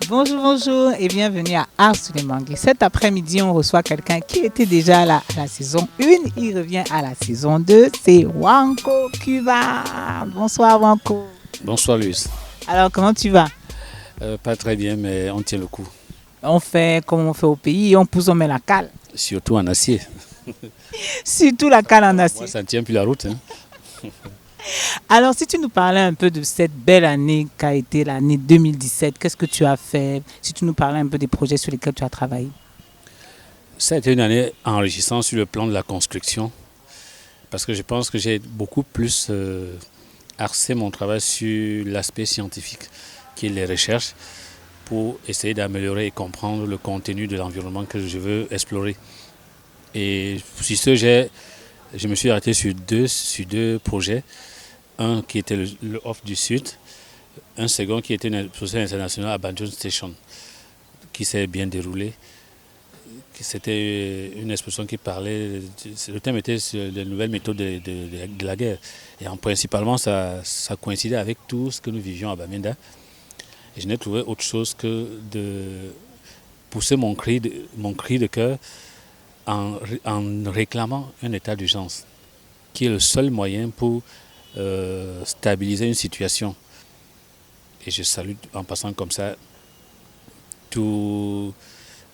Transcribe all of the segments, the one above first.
Bonjour, bonjour et bienvenue à Art sur les mangues. Cet après-midi, on reçoit quelqu'un qui était déjà à la saison 1. Il revient à la saison 2. C'est Wanko Cuba. Bonsoir, Wanko. Bonsoir Luis. Alors, comment tu vas? Pas très bien, mais on tient le coup. On fait comme on fait au pays, on pousse, on met la cale. Surtout en acier. Surtout la cale en acier. Moi, ça ne tient plus la route. Alors, si tu nous parlais un peu de cette belle année qu'a été l'année 2017, qu'est-ce que tu as fait? Si tu nous parlais un peu des projets sur lesquels tu as travaillé. Ça a été une année enrichissante sur le plan de la construction. Parce que je pense que j'ai beaucoup plus axé mon travail sur l'aspect scientifique, qui est les recherches, pour essayer d'améliorer et comprendre le contenu de l'environnement que je veux explorer. Et sur ce, je me suis arrêté sur deux projets. Un qui était le Off du Sud, un second qui était une exposition internationale à Banjul Station, qui s'est bien déroulé. C'était une exposition qui parlait, le thème était sur les nouvelles méthodes de la guerre. Et principalement, ça coïncidait avec tout ce que nous vivions à Bamenda. Et je n'ai trouvé autre chose que de pousser mon cri de cœur en réclamant un état d'urgence, qui est le seul moyen pour stabiliser une situation. Et je salue en passant comme ça tous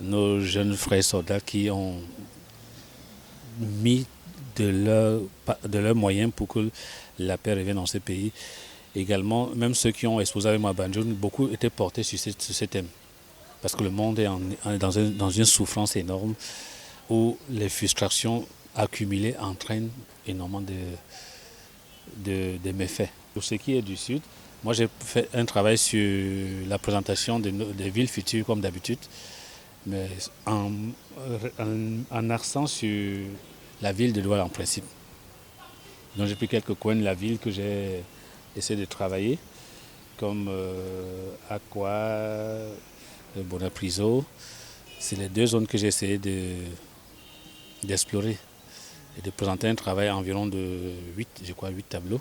nos jeunes frères soldats qui ont mis de leurs moyens pour que la paix revienne dans ce pays. Également, même ceux qui ont exposé avec moi à Banjul, beaucoup étaient portés sur ce thème. Parce que le monde est dans une souffrance énorme où les frustrations accumulées entraînent énormément de méfaits. Pour ce qui est du Sud, moi j'ai fait un travail sur la présentation des villes futures comme d'habitude, mais en accent sur la ville de Douala en principe. Donc j'ai pris quelques coins de la ville que j'ai essayé de travailler, comme Aqua, Bonapriso. C'est les deux zones que j'ai essayé d'explorer et de présenter un travail environ de 8 tableaux,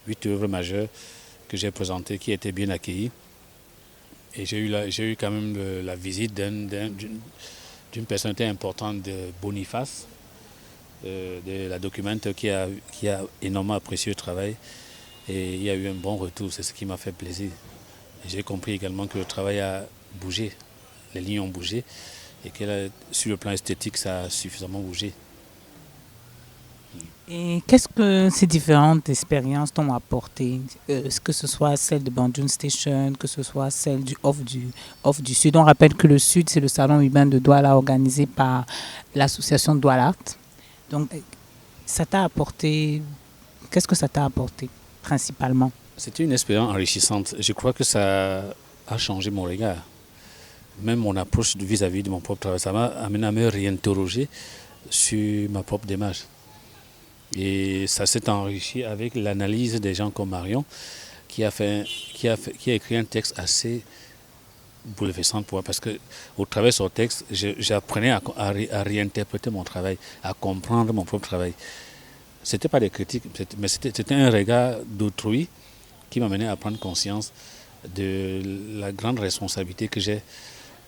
8 œuvres majeures que j'ai présentées, qui étaient bien accueillies. Et j'ai eu quand même la visite d'une personnalité importante de Boniface, de la documentaire qui a énormément apprécié le travail. Et il y a eu un bon retour, c'est ce qui m'a fait plaisir. J'ai compris également que le travail a bougé, les lignes ont bougé, et que sur le plan esthétique, ça a suffisamment bougé. Et qu'est-ce que ces différentes expériences t'ont apporté, que ce soit celle de Banjul Station, que ce soit celle du Off du Sud. On rappelle que le Sud, c'est le salon urbain de Douala organisé par l'association Douala Art. Donc, ça t'a apporté, qu'est-ce que ça t'a apporté principalement? C'était une expérience enrichissante. Je crois que ça a changé mon regard. Même mon approche vis-à-vis de mon propre travail, ça m'a amené à me réinterroger sur ma propre démarche. Et ça s'est enrichi avec l'analyse des gens comme Marion, qui a écrit un texte assez bouleversant pour moi, parce qu'au travers de son texte, j'apprenais à réinterpréter mon travail, à comprendre mon propre travail. Ce n'était pas des critiques, mais c'était un regard d'autrui qui m'amenait à prendre conscience de la grande responsabilité que j'ai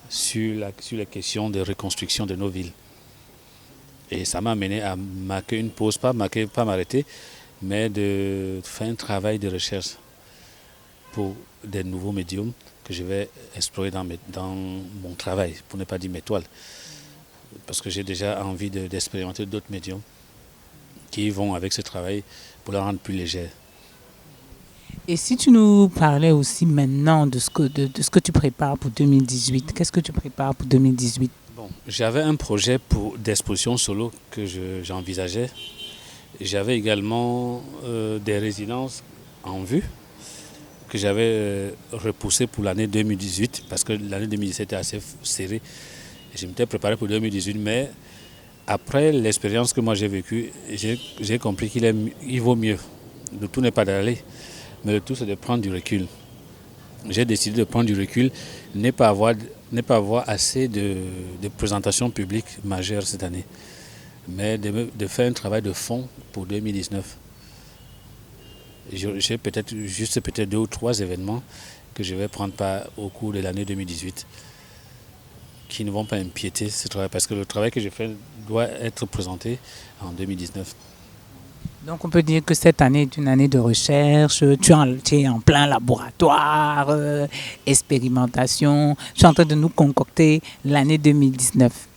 sur la question de reconstruction de nos villes. Et ça m'a amené à marquer une pause, pas m'arrêter, mais de faire un travail de recherche pour des nouveaux médiums que je vais explorer dans mon travail, pour ne pas dire mes toiles. Parce que j'ai déjà envie d'expérimenter d'autres médiums qui vont avec ce travail pour la rendre plus légère. Et si tu nous parlais aussi maintenant de ce que tu prépares pour 2018, qu'est-ce que tu prépares pour 2018? Bon, j'avais un projet d'exposition solo que j'envisageais. J'avais également des résidences en vue que j'avais repoussées pour l'année 2018 parce que l'année 2017 était assez serrée. Je m'étais préparé pour 2018, mais après l'expérience que moi j'ai vécue, j'ai compris qu'il vaut mieux. Le tout n'est pas d'aller, mais le tout c'est de prendre du recul. J'ai décidé de prendre du recul, ne pas avoir assez de présentations publiques majeures cette année, mais de faire un travail de fond pour 2019. J'ai peut-être 2 ou 3 événements que je vais prendre part au cours de l'année 2018 qui ne vont pas empiéter ce travail parce que le travail que j'ai fait doit être présenté en 2019. Donc on peut dire que cette année est une année de recherche, tu es en plein laboratoire, expérimentation, tu es en train de nous concocter l'année 2019.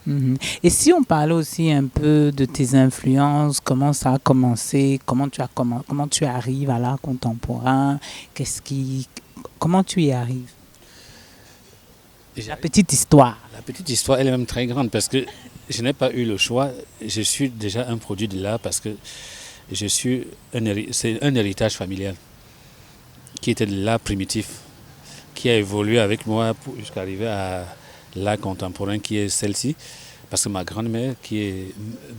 Mhm. Et si on parlait aussi un peu de tes influences, comment ça a commencé, comment tu arrives à l'art contemporain, comment tu y arrives? La petite histoire. La petite histoire, elle est même très grande parce que je n'ai pas eu le choix. Je suis déjà un produit de l'art parce que c'est un héritage familial qui était de l'art primitif, qui a évolué avec moi jusqu'à arriver à l'art contemporain qui est celle-ci. Parce que ma grand-mère, qui est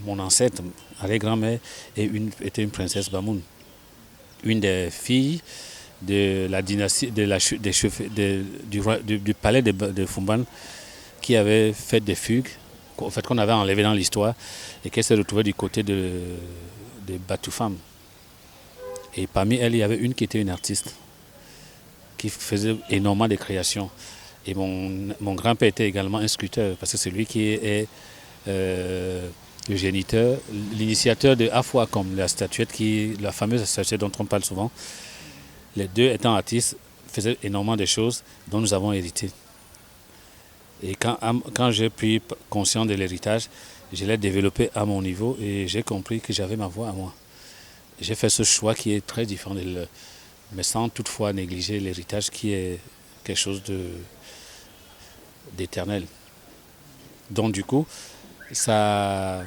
mon ancêtre, arrière-grand-mère, était une princesse Bamoun, une des filles de la dynastie du palais de Fumban qui avait fait des fugues, en fait, qu'on avait enlevées dans l'histoire et qui s'est retrouvée du côté de Batoufam. Et parmi elles, il y avait une qui était une artiste qui faisait énormément de créations. Et mon grand-père était également un sculpteur parce que c'est lui qui est le géniteur, l'initiateur de Afwa, comme la fameuse statuette dont on parle souvent. Les deux étant artistes faisaient énormément de choses dont nous avons hérité. Et quand j'ai pris conscience de l'héritage, je l'ai développé à mon niveau et j'ai compris que j'avais ma voix à moi. J'ai fait ce choix qui est très différent mais sans toutefois négliger l'héritage qui est quelque chose d'éternel. Donc du coup, ça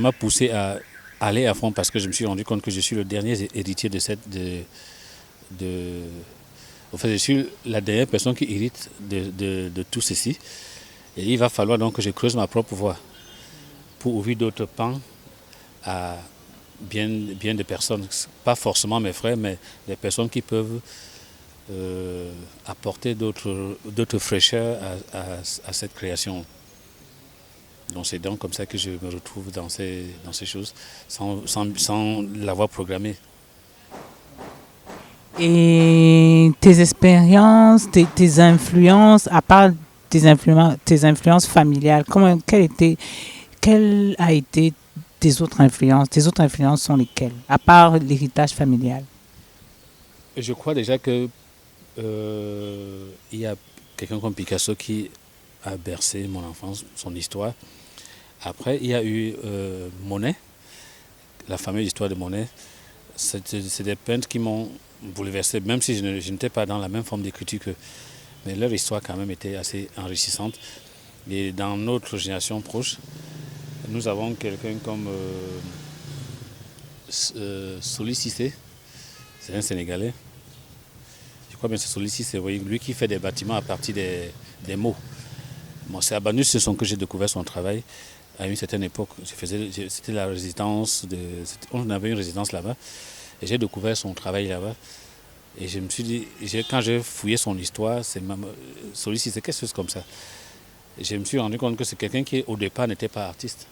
m'a poussé à aller à fond parce que je me suis rendu compte que je suis le dernier héritier en fait, je suis la dernière personne qui hérite de tout ceci. Et il va falloir donc que je creuse ma propre voie pour ouvrir d'autres pans à bien de personnes, pas forcément mes frères, mais des personnes qui peuvent apporter d'autres fraîcheurs à cette création. Donc c'est donc comme ça que je me retrouve dans ces choses, sans l'avoir programmé. Et tes expériences, tes influences, à part tes influences familiales, quelle a été tes autres influences? Tes autres influences sont lesquelles, à part l'héritage familial? Je crois déjà que il y a quelqu'un comme Picasso qui a bercé mon enfance, son histoire. Après, il y a eu Monet, la fameuse histoire de Monet. C'est des peintres qui m'ont bouleversé, même si je n'étais pas dans la même forme d'écriture qu'eux. Mais leur histoire quand même était assez enrichissante. Et dans notre génération proche, nous avons quelqu'un comme Soli Cissé, c'est un Sénégalais. Je crois bien que c'est Soli Cissé, lui qui fait des bâtiments à partir des mots. Bon, c'est à Banus que j'ai découvert son travail. À une certaine époque, c'était la résidence, on avait une résidence là-bas, et j'ai découvert son travail là-bas. Et je me suis dit, quand j'ai fouillé son histoire, c'est quelque chose comme ça. Et je me suis rendu compte que c'est quelqu'un qui, au départ, n'était pas artiste.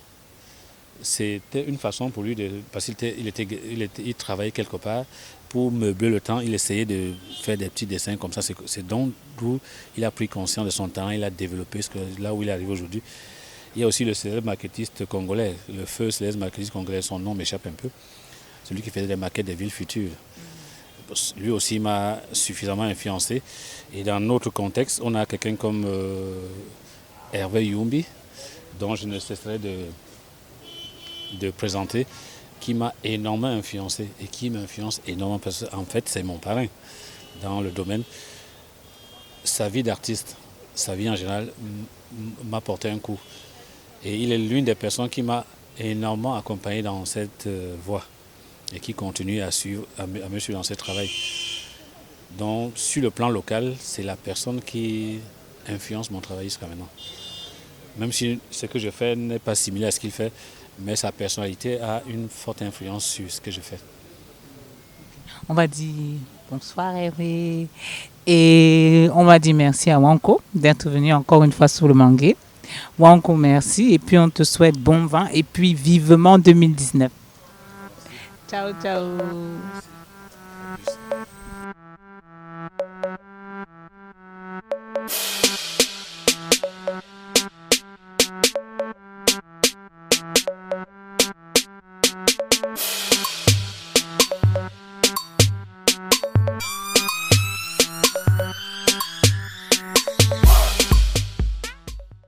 C'était une façon pour lui parce qu'il travaillait quelque part pour meubler le temps. Il essayait de faire des petits dessins comme ça. C'est donc d'où il a pris conscience de son talent. Il a développé là où il est arrivé aujourd'hui. Il y a aussi le célèbre maquettiste congolais, le feu célèbre maquettiste congolais, son nom m'échappe un peu. Celui qui faisait des maquettes des villes futures. Lui aussi m'a suffisamment influencé. Et dans notre contexte, on a quelqu'un comme Hervé Youmbi, dont je ne cesserai de présenter, qui m'a énormément influencé et qui m'influence énormément parce qu'en fait, c'est mon parrain dans le domaine. Sa vie d'artiste, sa vie en général, m'a porté un coup. Et il est l'une des personnes qui m'a énormément accompagné dans cette voie et qui continue à me suivre dans ce travail. Donc, sur le plan local, c'est la personne qui influence mon travail jusqu'à maintenant. Même si ce que je fais n'est pas similaire à ce qu'il fait, mais sa personnalité a une forte influence sur ce que je fais. On va dire bonsoir Hervé et on va dire merci à Wanko d'être venu encore une fois sur le Mangué. Wanko, merci et puis on te souhaite bon vent et puis vivement 2019. Ciao, ciao.